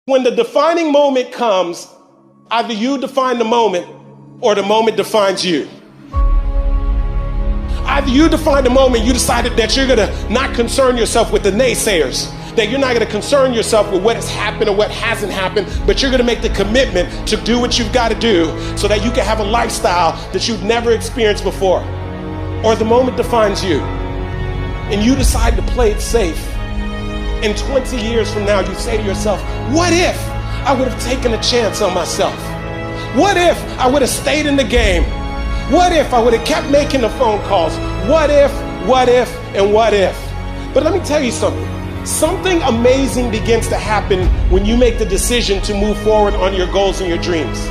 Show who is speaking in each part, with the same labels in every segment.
Speaker 1: When the defining moment comes, either you define the moment or the moment defines you. Either you define the moment, you decided that you're gonna not concern yourself with the naysayers, that you're not gonna concern yourself with what has happened or what hasn't happened, but you're gonna make the commitment to do what you've gotta do so that you can have a lifestyle that you've never experienced before. Or the moment defines you, and you decide to play it safe. And 20 years from now, you say to yourself, what if I would have taken a chance on myself? What if I would have stayed in the game? What if I would have kept making the phone calls? What if, and what if? But let me tell you something. Something amazing begins to happen when you make the decision to move forward on your goals and your dreams.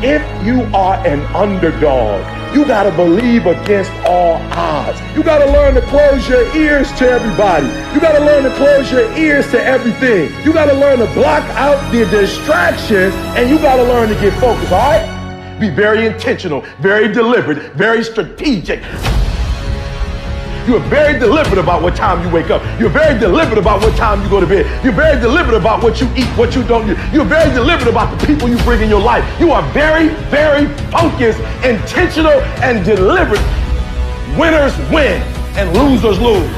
Speaker 2: If you are an underdog, you gotta believe against all odds. You gotta learn to close your ears to everybody. You gotta learn to close your ears to everything. You gotta learn to block out the distractions, and you gotta learn to get focused, all right? Be very intentional, very deliberate, very strategic. You're very deliberate about what time you wake up. You're very deliberate about what time you go to bed. You're very deliberate about what you eat, what you don't eat. You're very deliberate about the people you bring in your life. You are very, very focused, intentional, and deliberate. Winners win and losers lose.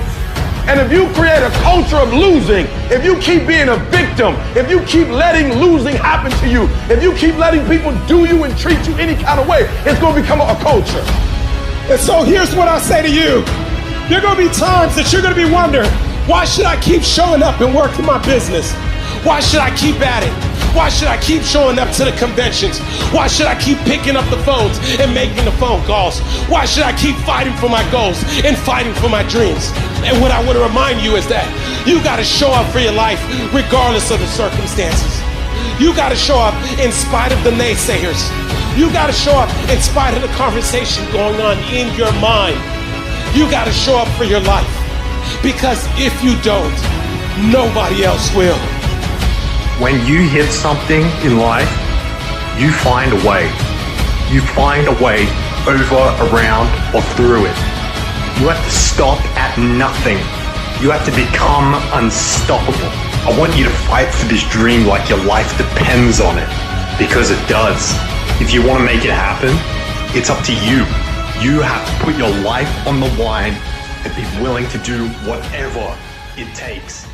Speaker 2: And if you create a culture of losing, if you keep being a victim, if you keep letting losing happen to you, if you keep letting people do you and treat you any kind of way, it's going to become a culture.
Speaker 1: And so here's what I say to you. There are going to be times that you're going to be wondering, why should I keep showing up and working my business? Why should I keep at it? Why should I keep showing up to the conventions? Why should I keep picking up the phones and making the phone calls? Why should I keep fighting for my goals and fighting for my dreams? And what I want to remind you is that you got to show up for your life regardless of the circumstances. You got to show up in spite of the naysayers. You got to show up in spite of the conversation going on in your mind. You got to show up for your life, because if you don't, nobody else will.
Speaker 3: When you hit something in life, you find a way. You find a way over, around, or through it. You have to stop at nothing. You have to become unstoppable. I want you to fight for this dream like your life depends on it, because it does. If you want to make it happen, it's up to you. You have to put your life on the line and be willing to do whatever it takes.